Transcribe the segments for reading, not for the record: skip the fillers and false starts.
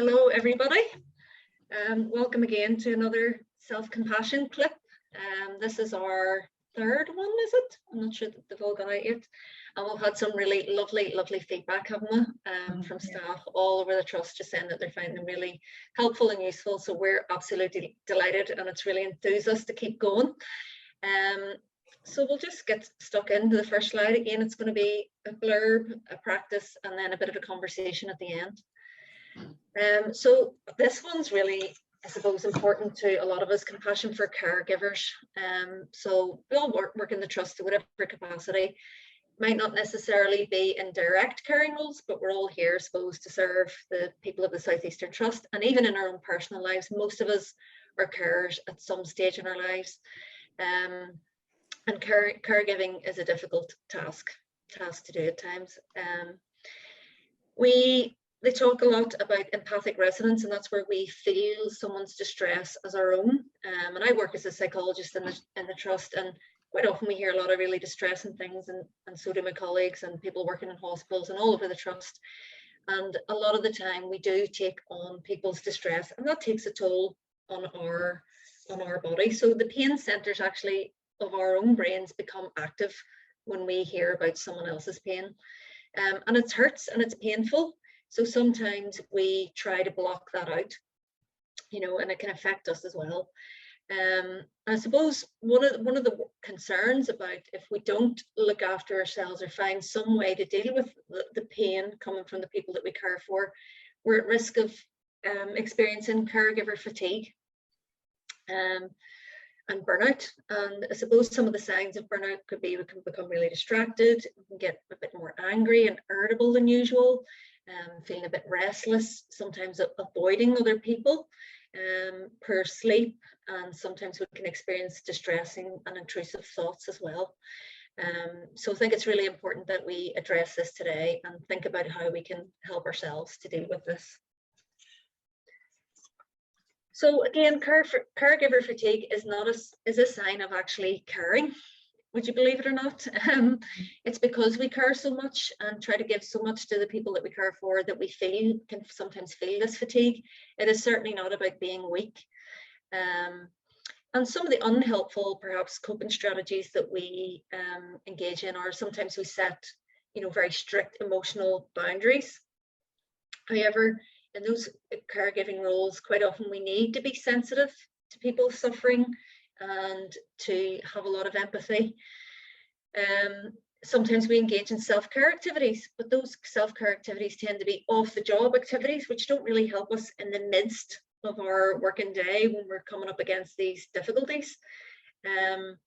Hello everybody, welcome again to another self-compassion clip. This is our third one, is it? I'm not sure that they've all gone out yet. And we've had some really lovely feedback, haven't we, from staff all over the trust, just saying that they're finding them really helpful and useful. So we're absolutely delighted, and it's really enthused us to keep going. So we'll just get stuck into the first slide again. It's going to be a blurb, a practice, and then a bit of a conversation at the end. So this one's really, I suppose, important to a lot of us, compassion for caregivers. So we all work in the trust to whatever capacity, might not necessarily be in direct caring roles, but we're all here, I suppose, to serve the people of the South Eastern Trust. And even in our own personal lives, most of us are carers at some stage in our lives. And caregiving is a difficult task to do at times. They talk a lot about empathic resonance, and that's where we feel someone's distress as our own. And I work as a psychologist in the trust, and quite often we hear a lot of really distressing things, and so do my colleagues and people working in hospitals and all over the trust. And a lot of the time we do take on people's distress, and that takes a toll on our body. So the pain centers actually of our own brains become active when we hear about someone else's pain. And it hurts and it's painful. So sometimes we try to block that out, and it can affect us as well. I suppose one of the concerns about if we don't look after ourselves or find some way to deal with the pain coming from the people that we care for, we're at risk of experiencing caregiver fatigue and burnout. And I suppose some of the signs of burnout could be we can become really distracted, we can get a bit more angry and irritable than usual, feeling a bit restless, sometimes avoiding other people, poor sleep, and sometimes we can experience distressing and intrusive thoughts as well. So I think it's really important that we address this today and think about how we can help ourselves to deal with this. So again, caregiver fatigue is a sign of actually caring. Would you believe it or not? It's because we care so much and try to give so much to the people that we care for that we can sometimes feel this fatigue. It is certainly not about being weak. And some of the unhelpful, perhaps, coping strategies that we engage in are sometimes we set, very strict emotional boundaries. However, in those caregiving roles, quite often we need to be sensitive to people suffering and to have a lot of empathy. Sometimes we engage in self-care activities, but those self-care activities tend to be off-the-job activities, which don't really help us in the midst of our working day when we're coming up against these difficulties. And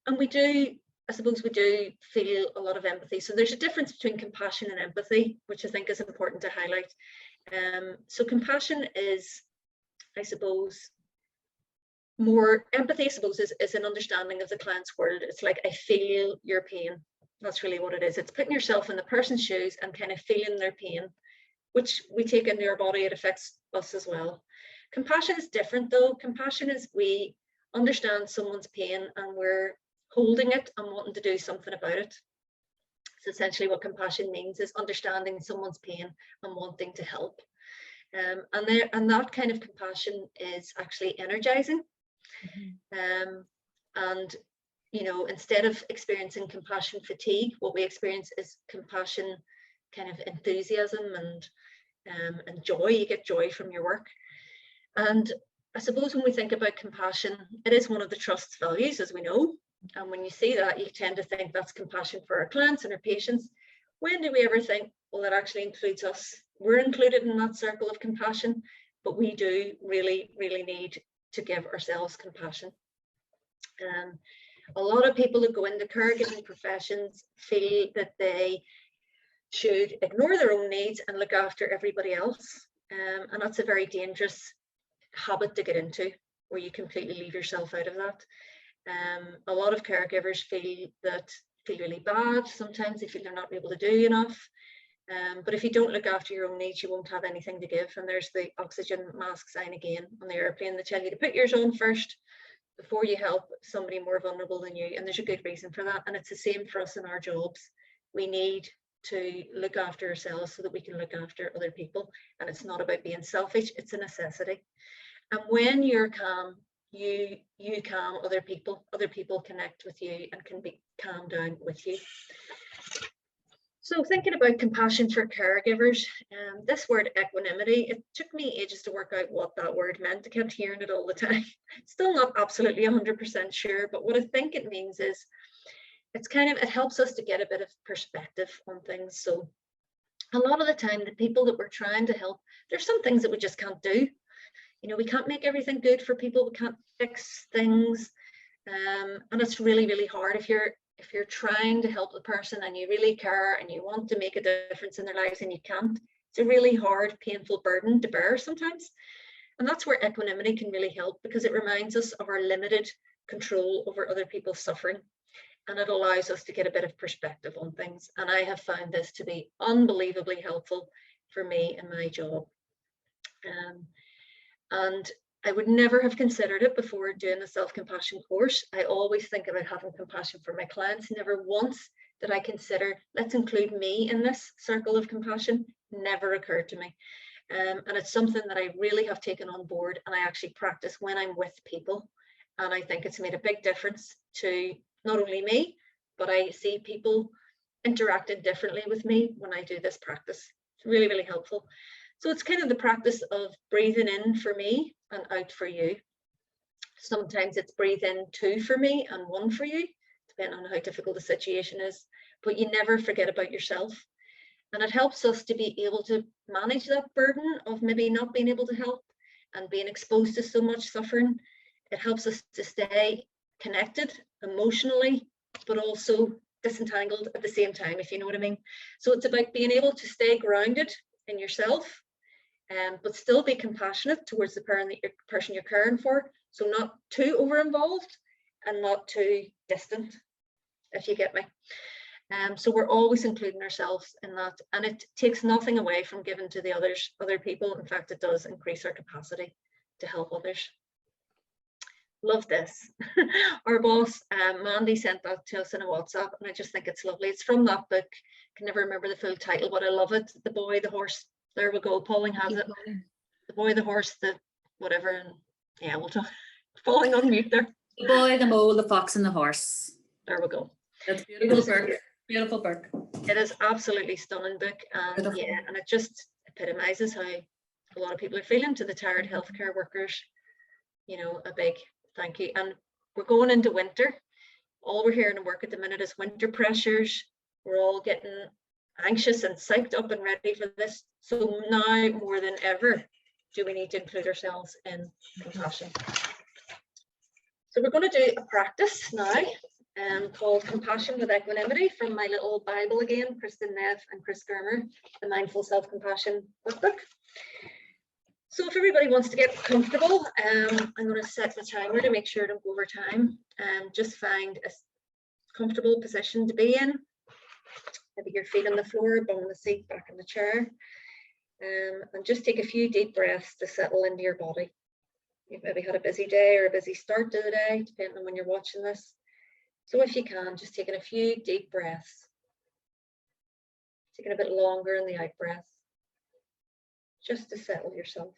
I suppose we do feel a lot of empathy. So there's a difference between compassion and empathy, which I think is important to highlight. So compassion is, I suppose, more empathy, I suppose, is an understanding of the client's world. It's like, I feel your pain. That's really what it is. It's putting yourself in the person's shoes and kind of feeling their pain, which we take into our body. It affects us as well. Compassion is different though. Compassion is we understand someone's pain and we're holding it and wanting to do something about it. So essentially what compassion means is understanding someone's pain and wanting to help. And that kind of compassion is actually energizing. And instead of experiencing compassion fatigue, what we experience is compassion kind of enthusiasm and joy. You get joy from your work. And I suppose when we think about compassion, it is one of the trust's values, as we know. And when you see that, you tend to think that's compassion for our clients and our patients. When do we ever think, well, that actually includes us? We're included in that circle of compassion, but we do really need to give ourselves compassion. A lot of people who go into caregiving professions feel that they should ignore their own needs and look after everybody else. And that's a very dangerous habit to get into, where you completely leave yourself out of that. A lot of caregivers feel really bad. Sometimes they feel they're not able to do enough. But if you don't look after your own needs, you won't have anything to give. And there's the oxygen mask sign again on the airplane. They tell you to put yours on first before you help somebody more vulnerable than you. And there's a good reason for that. And it's the same for us in our jobs. We need to look after ourselves so that we can look after other people. And it's not about being selfish, it's a necessity. And when you're calm, you calm other people connect with you and can be calmed down with you. So thinking about compassion for caregivers, this word equanimity, it took me ages to work out what that word meant. I kept hearing it all the time. Still not absolutely 100% sure, but what I think it means is it's kind of, it helps us to get a bit of perspective on things. So a lot of the time, the people that we're trying to help, there's some things that we just can't do. You know, we can't make everything good for people. We can't fix things. And it's really, really hard if you're trying to help the person and you really care and you want to make a difference in their lives and you can't. It's a really hard, painful burden to bear sometimes. And that's where equanimity can really help, because it reminds us of our limited control over other people's suffering. And it allows us to get a bit of perspective on things. And I have found this to be unbelievably helpful for me in my job. And I would never have considered it before doing the self-compassion course. I always think about having compassion for my clients. Never once did I consider, let's include me in this circle of compassion. Never occurred to me. And it's something that I really have taken on board, and I actually practice when I'm with people. And I think it's made a big difference to not only me, but I see people interacting differently with me when I do this practice. It's really, really helpful. So it's kind of the practice of breathing in for me and out for you. Sometimes it's breathe in 2 for me and 1 for you, depending on how difficult the situation is. But you never forget about yourself. And it helps us to be able to manage that burden of maybe not being able to help and being exposed to so much suffering. It helps us to stay connected emotionally, but also disentangled at the same time, if you know what I mean. So it's about being able to stay grounded in yourself, but still be compassionate towards the person you're caring for. So not too over involved and not too distant, if you get me. So we're always including ourselves in that, and it takes nothing away from giving to the other people. In fact, it does increase our capacity to help others. Love this. Our boss, Mandy, sent that to us in a WhatsApp, and I just think it's lovely. It's from that book. I can never remember the full title, but I love it. The Boy, the Horse. There we go. Pauline has it. The Boy, the Horse, the whatever. And yeah, we'll talk. Falling on mute there. The Boy, the Mole, the Fox, and the Horse. There we go. That's beautiful book. Beautiful book. It is absolutely stunning book, and yeah, and it just epitomizes how a lot of people are feeling. To the tired healthcare workers, you know, a big thank you. And we're going into winter. All we're hearing in work at the minute is winter pressures. We're all getting anxious and psyched up and ready for this. So now more than ever do we need to include ourselves in compassion. So we're going to do a practice now called Compassion with Equanimity from my little Bible again, Kristen Neff and Chris Germer, the Mindful Self-Compassion workbook. So if everybody wants to get comfortable, I'm going to set the timer to make sure I don't go over time. Just find a comfortable position to be in. Maybe your feet on the floor, bum on the seat, back in the chair. And just take a few deep breaths to settle into your body. You've maybe had a busy day or a busy start to the day, depending on when you're watching this. So if you can, just taking a few deep breaths. Taking a bit longer in the out breath, just to settle yourself.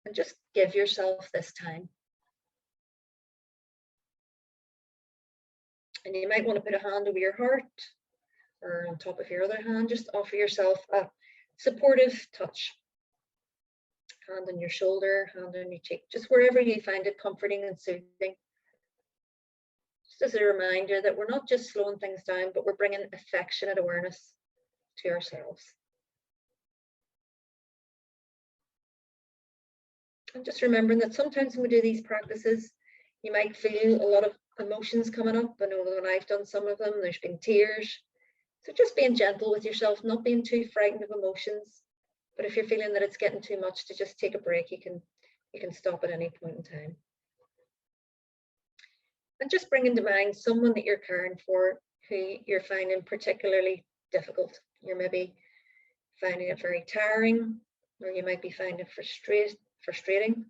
And just give yourself this time. And you might want to put a hand over your heart or on top of your other hand. Just offer yourself a supportive touch. Hand on your shoulder, hand on your cheek, just wherever you find it comforting and soothing. Just as a reminder that we're not just slowing things down, but we're bringing affectionate awareness to ourselves. And just remembering that sometimes when we do these practices, you might feel a lot of emotions coming up. I know when I've done some of them, there's been tears. So just being gentle with yourself, not being too frightened of emotions. But if you're feeling that it's getting too much, to just take a break, you can stop at any point in time. And just bringing to mind someone that you're caring for who you're finding particularly difficult. You're maybe finding it very tiring, or you might be finding it frustrating.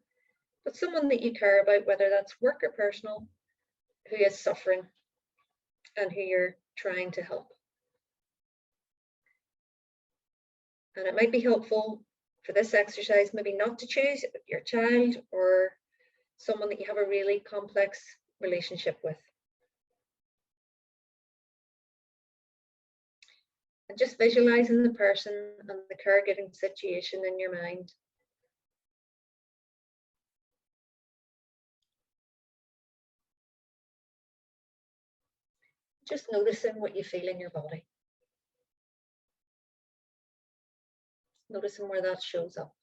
But someone that you care about, whether that's work or personal, who is suffering and who you're trying to help. And it might be helpful for this exercise, maybe not to choose your child or someone that you have a really complex relationship with. And just visualizing the person and the caregiving situation in your mind. Just noticing what you feel in your body. Noticing where that shows up.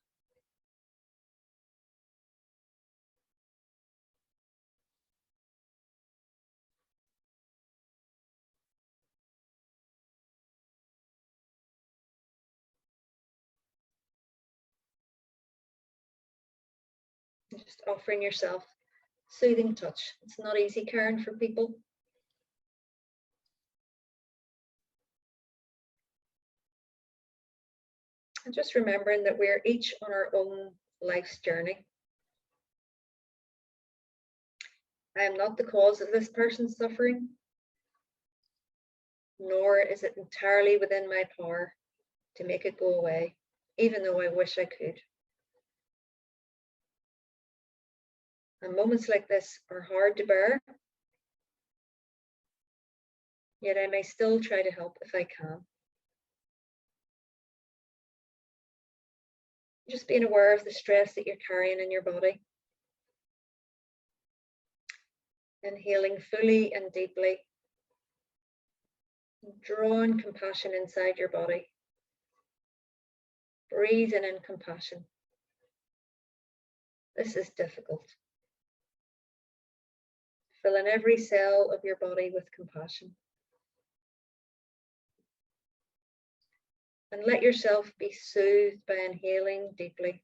Just offering yourself soothing touch. It's not easy caring for people. And just remembering that we're each on our own life's journey. I am not the cause of this person's suffering, nor is it entirely within my power to make it go away, even though I wish I could. And moments like this are hard to bear, yet I may still try to help if I can. Just being aware of the stress that you're carrying in your body. Inhaling fully and deeply. Drawing compassion inside your body. Breathing in compassion. This is difficult. Filling every cell of your body with compassion. And let yourself be soothed by inhaling deeply.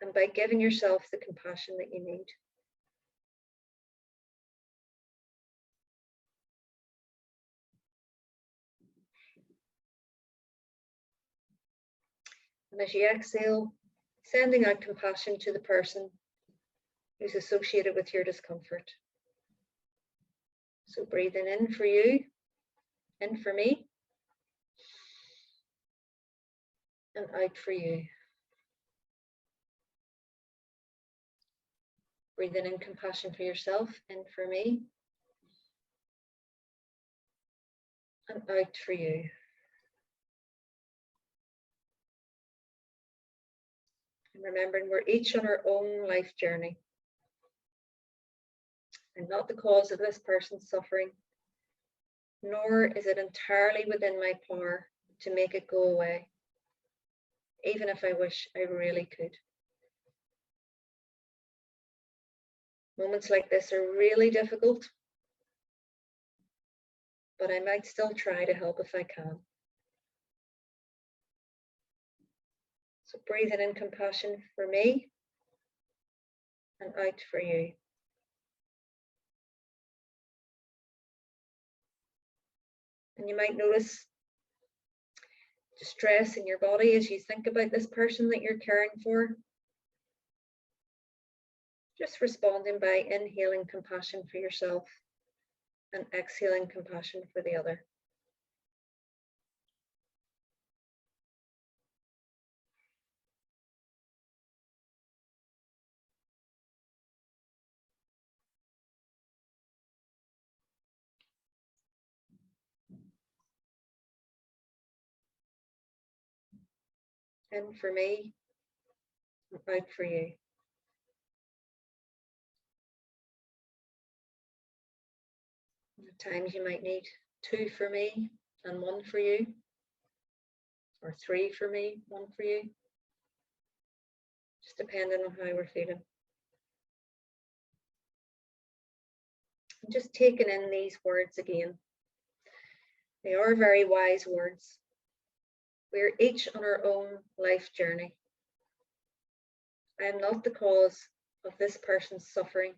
And by giving yourself the compassion that you need. And as you exhale, sending out compassion to the person who's associated with your discomfort. So breathing in for you, in for me, and out for you. Breathing in compassion for yourself, in for me, and out for you. And remembering we're each on our own life journey. I'm not the cause of this person's suffering, nor is it entirely within my power to make it go away, even if I wish I really could. Moments like this are really difficult, but I might still try to help if I can. So breathing in compassion for me and out for you. And you might notice distress in your body as you think about this person that you're caring for. Just responding by inhaling compassion for yourself and exhaling compassion for the other. In for me, out for you. At times you might need 2 for me and 1 for you, or 3 for me, 1 for you, just depending on how we're feeling. And just taking in these words again. They are very wise words. We're each on our own life journey. I am not the cause of this person's suffering,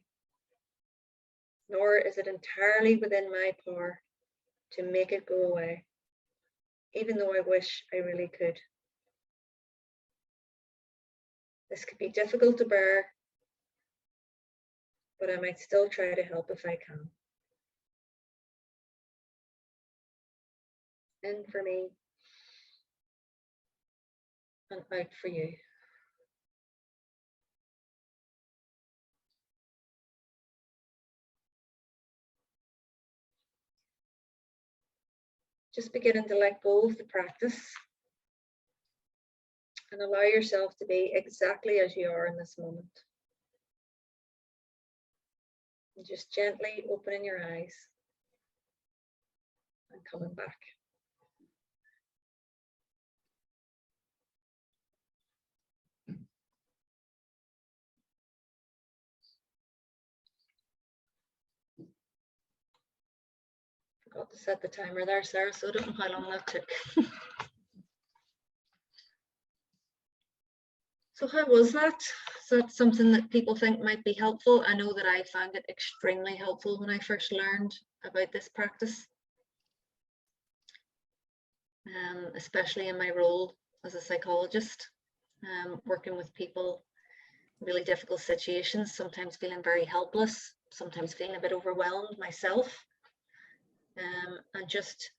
nor is it entirely within my power to make it go away, even though I wish I really could. This could be difficult to bear, but I might still try to help if I can. In for me, and out for you. Just beginning to let go of the practice and allow yourself to be exactly as you are in this moment. And just gently opening your eyes and coming back. Forgot to set the timer there, Sarah, so I don't know how long that took. So how was that? Is that something that people think might be helpful? I know that I found it extremely helpful when I first learned about this practice, especially in my role as a psychologist, working with people in really difficult situations, sometimes feeling very helpless, sometimes feeling a bit overwhelmed myself. And just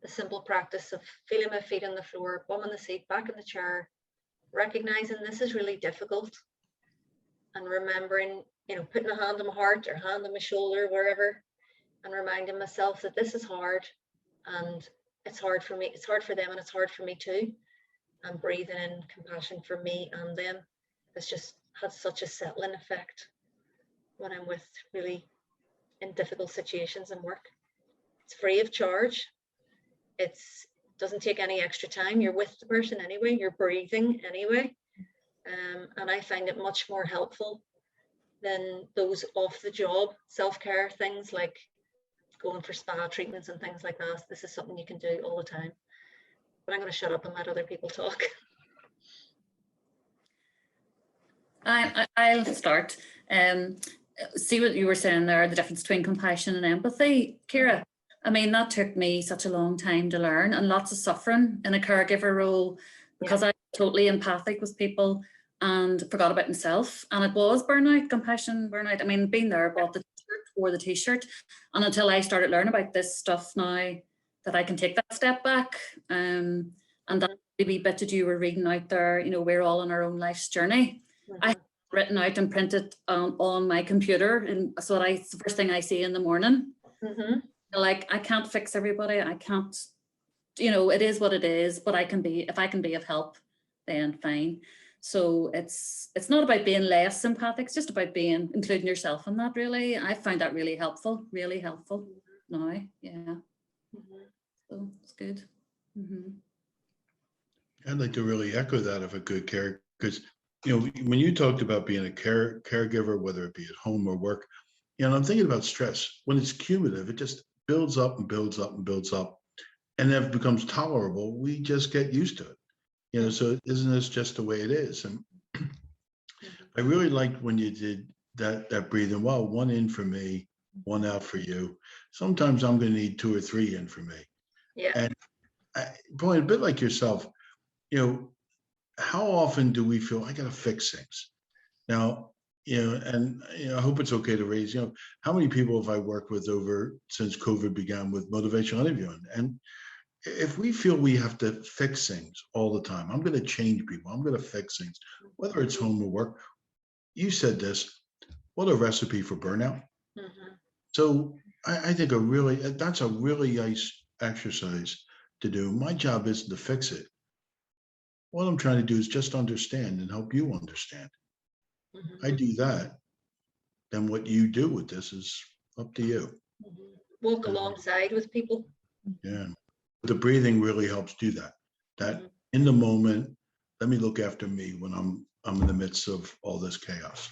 the simple practice of feeling my feet on the floor, bum on the seat, back in the chair, recognizing this is really difficult, and remembering, putting a hand on my heart or hand on my shoulder, wherever, and reminding myself that this is hard, and it's hard for me, it's hard for them, and it's hard for me too. And breathing in compassion for me and them has just had such a settling effect when I'm with really in difficult situations and work. It's free of charge. It doesn't take any extra time. You're with the person anyway, you're breathing anyway. And I find it much more helpful than those off the job self-care things like going for spa treatments and things like that. This is something you can do all the time. But I'm going to shut up and let other people talk. I'll start. See what you were saying there, the difference between compassion and empathy, Ciara. I mean, that took me such a long time to learn, and lots of suffering in a caregiver role, because I was totally empathic with people and forgot about myself. And it was burnout, compassion, burnout. I mean, being there, bought the t-shirt, wore the t-shirt, and until I started learning about this stuff now, that I can take that step back. And that wee bit that you were reading out there, we're all on our own life's journey. I have it written out and printed on my computer, and so it's the first thing I see in the morning. Like, I can't fix everybody. I can't, it is what it is, but if I can be of help, then fine. So it's not about being less empathic, it's just about including yourself in that, really. I find that really helpful now, yeah. So it's good. I'd like to really echo that if I could, Care, because, when you talked about being a caregiver, whether it be at home or work, I'm thinking about stress. When it's cumulative, it just builds up and builds up and builds up. And then if it becomes tolerable, we just get used to it. So isn't this just the way it is? And I really liked when you did that breathing. Well, one in for me, one out for you. Sometimes I'm going to need 2 or 3 in for me. Yeah. And boy, a bit like yourself, how often do we feel I got to fix things? Now, and I hope it's okay to raise, how many people have I worked with since COVID began with motivational interviewing? And if we feel we have to fix things all the time, I'm going to change people, I'm going to fix things, whether it's home or work. You said this, what a recipe for burnout. So I think that's a really nice exercise to do. My job isn't to fix it. What I'm trying to do is just understand and help you understand. I do that, then what you do with this is up to you. Walk alongside with people. Yeah. The breathing really helps do that. That in the moment, let me look after me when I'm in the midst of all this chaos.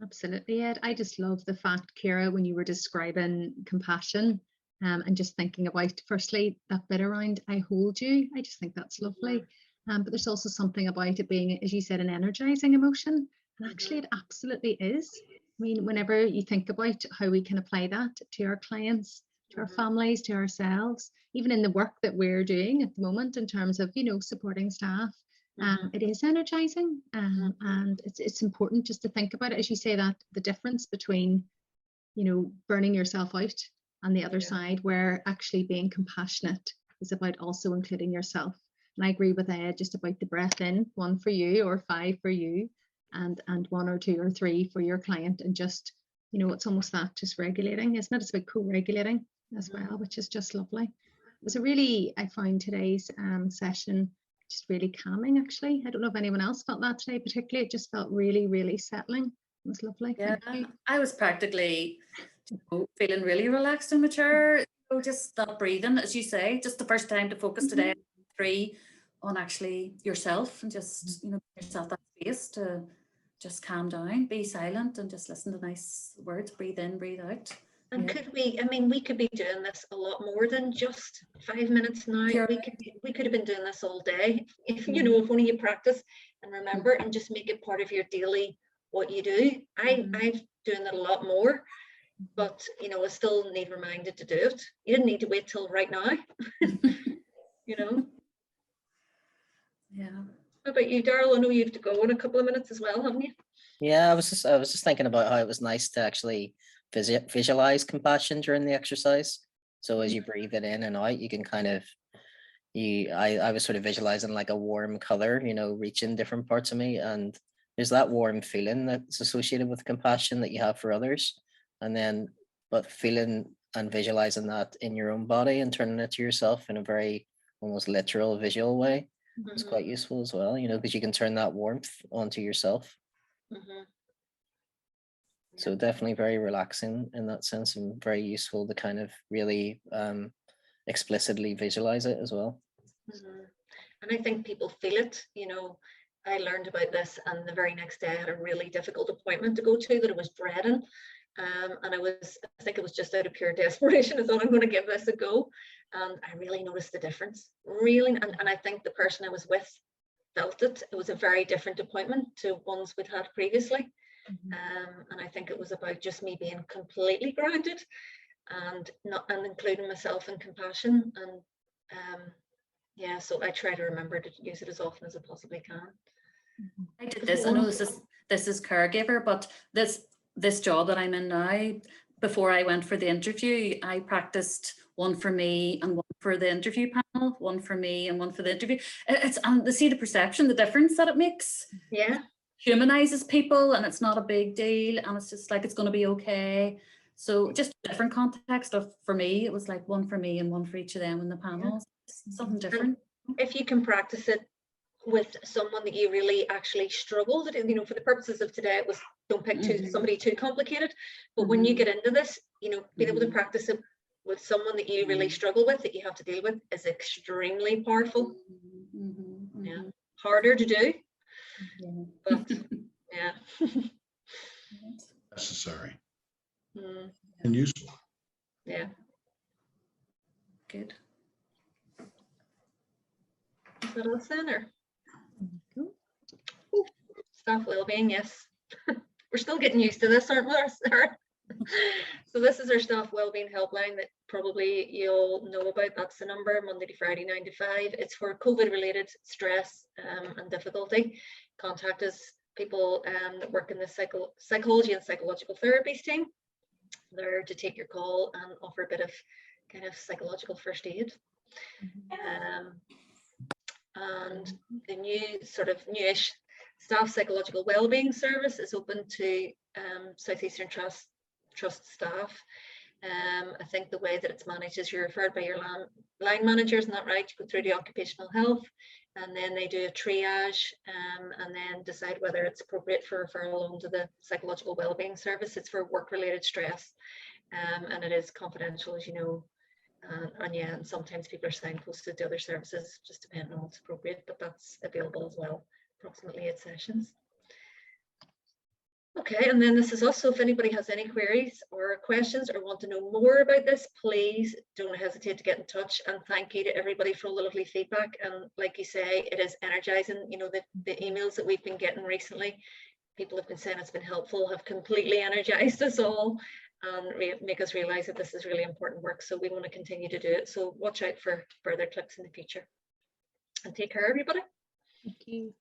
Absolutely, Ed. I just love the fact, Ciara, when you were describing compassion, and just thinking about, firstly, that bit around I hold you. I just think that's lovely. But there's also something about it being, as you said, an energizing emotion. And actually, it absolutely is. I mean, whenever you think about how we can apply that to our clients, to our families, to ourselves, even in the work that we're doing at the moment in terms of, supporting staff, it is energizing. And it's important just to think about it, as you say, that the difference between, burning yourself out and the other side, where actually being compassionate is about also including yourself. And I agree with Ed just about the breath in, 1 for you or 5 for you, and 1 or 2 or 3 for your client, and just, you know, it's almost that just regulating, isn't it? It's about co-regulating as well, which is just lovely. It was a really, I found today's session just really calming, actually. I don't know if anyone else felt that today particularly. It just felt really, really settling. It was lovely. Yeah, Thank you. I was practically, you know, feeling really relaxed in my chair. You know, just that breathing, as you say, just the first time to focus today, 3, on actually yourself, and just, you know, give yourself that space to just calm down, be silent, and just listen to nice words. Breathe in, breathe out. And Yeah. could we, I mean, we could be doing this a lot more than just 5 minutes now. Sure. We could have been doing this all day. If you know, if only you practice and remember and just make it part of your daily what you do. I'm doing it a lot more, but you know, I still need reminded to do it. You didn't need to wait till right now. You know. Yeah. How about you, Daryl? I know you have to go in a couple of minutes as well, haven't you? Yeah, I was just thinking about how it was nice to actually visualize compassion during the exercise. So as you breathe it in and out, you can kind of, I was sort of visualizing like a warm color, you know, reaching different parts of me, and there's that warm feeling that's associated with compassion that you have for others, and then but feeling and visualizing that in your own body and turning it to yourself in a very almost literal visual way is quite useful as well, you know, because you can turn that warmth onto yourself. So definitely very relaxing in that sense, and very useful to kind of really explicitly visualize it as well. And I think people feel it. You know, I learned about this, and the very next day I had a really difficult appointment to go to that I was dreading. And I think it was just out of pure desperation. I thought, I'm going to give this a go. And I really noticed the difference. Really, and I think the person I was with felt it. It was a very different appointment to ones we'd had previously. And I think it was about just me being completely grounded and including myself in compassion. And yeah, so I try to remember to use it as often as I possibly can. I did this. I know this is caregiver, but this job that I'm in now, before I went for the interview, I practiced 1 for me and 1 for the interview panel, 1 for me and 1 for the interview. It's to see the perception, the difference that it makes. Yeah. Humanizes people, and it's not a big deal, and it's just like it's going to be okay. So just a different context of, for me, it was like 1 for me and 1 for each of them in the panels. Something different. And if you can practice it with someone that you really actually struggled, you know, for the purposes of today, it was don't pick somebody too complicated. But when you get into this, you know, being able to practice it with someone that you really struggle with, that you have to deal with, is extremely powerful. Yeah, harder to do. But yeah, Necessary and useful. Yeah. Good. Is that all then, or staff wellbeing? Yes. We're still getting used to this, aren't we, Sarah? So this is our staff wellbeing helpline that probably you'll know about. That's the number, Monday to Friday, 9 to 5. It's for COVID-related stress and difficulty. Contact us, people that work in the psychology and psychological therapies team. They're to take your call and offer a bit of kind of psychological first aid. And the new sort of newish staff psychological wellbeing service is open to Southeastern Trust staff. I think the way that it's managed is you're referred by your line managers, isn't that right? You go through the occupational health, and then they do a triage and then decide whether it's appropriate for referral onto the psychological wellbeing service. It's for work-related stress, and it is confidential, as you know. And yeah, and sometimes people are signposted to other services, just depending on what's appropriate, but that's available as well, approximately 8 sessions. Okay, and then this is also, if anybody has any queries or questions or want to know more about this, please don't hesitate to get in touch. And thank you to everybody for all the lovely feedback. And like you say, it is energizing. You know, the emails that we've been getting recently, people have been saying it's been helpful, have completely energized us all and make us realize that this is really important work. So we want to continue to do it. So watch out for further clips in the future. And take care, everybody. Thank you.